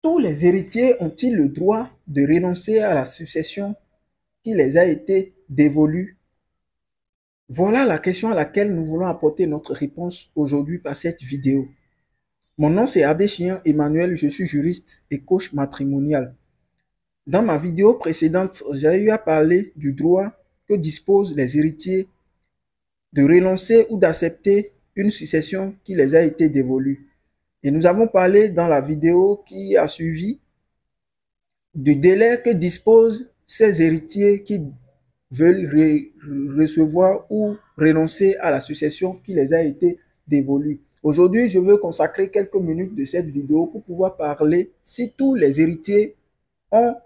Tous les héritiers ont-ils le droit de renoncer à la succession qui les a été dévolue? Voilà la question à laquelle nous voulons apporter notre réponse aujourd'hui par cette vidéo. Mon nom c'est Adéchien Emmanuel, je suis juriste et coach matrimonial. Dans ma vidéo précédente, j'ai eu à parler du droit que disposent les héritiers de renoncer ou d'accepter une succession qui les a été dévolue. Et nous avons parlé dans la vidéo qui a suivi du délai que disposent ces héritiers qui veulent recevoir ou renoncer à la succession qui les a été dévolue. Aujourd'hui, je veux consacrer quelques minutes de cette vidéo pour pouvoir parler si tous les héritiers ont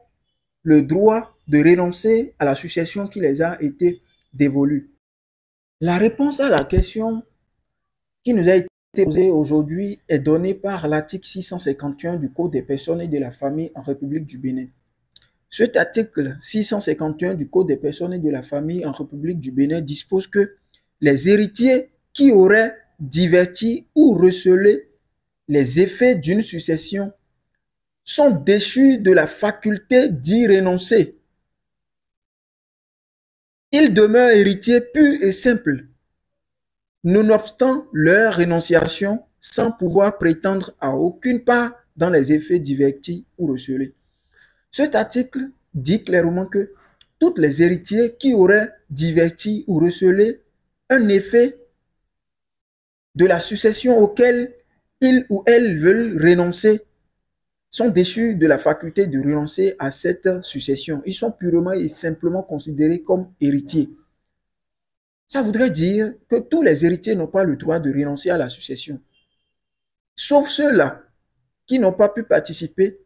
le droit de renoncer à la succession qui les a été dévolue. La réponse à la question qui nous a été posée aujourd'hui est donnée par l'article 651 du Code des personnes et de la famille en République du Bénin. Cet article 651 du Code des personnes et de la famille en République du Bénin dispose que les héritiers qui auraient diverti ou recelé les effets d'une succession sont déchus de la faculté d'y renoncer. Ils demeurent héritiers purs et simples, nonobstant leur rénonciation, sans pouvoir prétendre à aucune part dans les effets divertis ou recelés. Cet article dit clairement que tous les héritiers qui auraient diverti ou recelé un effet de la succession auquel ils ou elles veulent renoncer sont déchus de la faculté de renoncer à cette succession. Ils sont purement et simplement considérés comme héritiers. Ça voudrait dire que tous les héritiers n'ont pas le droit de renoncer à la succession, sauf ceux-là qui n'ont pas pu participer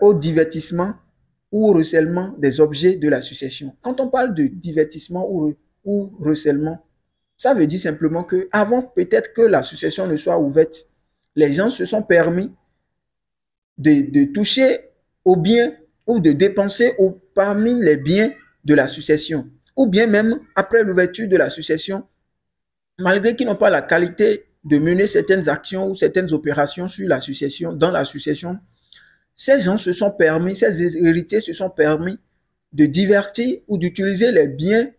au divertissement ou au recèlement des objets de la succession. Quand on parle de divertissement ou recèlement, ça veut dire simplement que avant peut-être que la succession ne soit ouverte, les gens se sont permis de toucher aux biens ou de dépenser parmi les biens de la succession. Ou bien même après l'ouverture de la succession, malgré qu'ils n'ont pas la qualité de mener certaines actions ou certaines opérations sur la succession, dans la succession, ces gens se sont permis, ces héritiers se sont permis de divertir ou d'utiliser les biens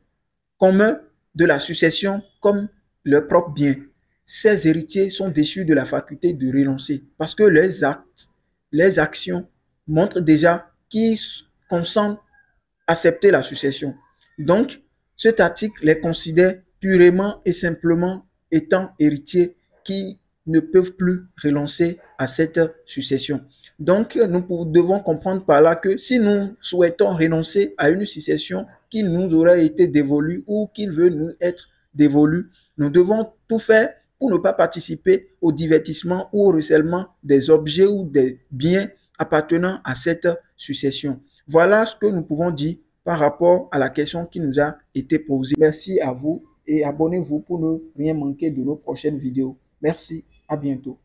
communs de la succession comme leurs propres biens. Ces héritiers sont déchus de la faculté de renoncer parce que leurs actes, leurs actions montrent déjà qu'ils consentent à accepter la succession. Donc, cet article les considère purement et simplement étant héritiers qui ne peuvent plus renoncer à cette succession. Donc, nous devons comprendre par là que si nous souhaitons renoncer à une succession qui nous aurait été dévolue ou qui veut nous être dévolue, nous devons tout faire pour ne pas participer au divertissement ou au recèlement des objets ou des biens appartenant à cette succession. Voilà ce que nous pouvons dire par rapport à la question qui nous a été posée. Merci à vous et abonnez-vous pour ne rien manquer de nos prochaines vidéos. Merci, à bientôt.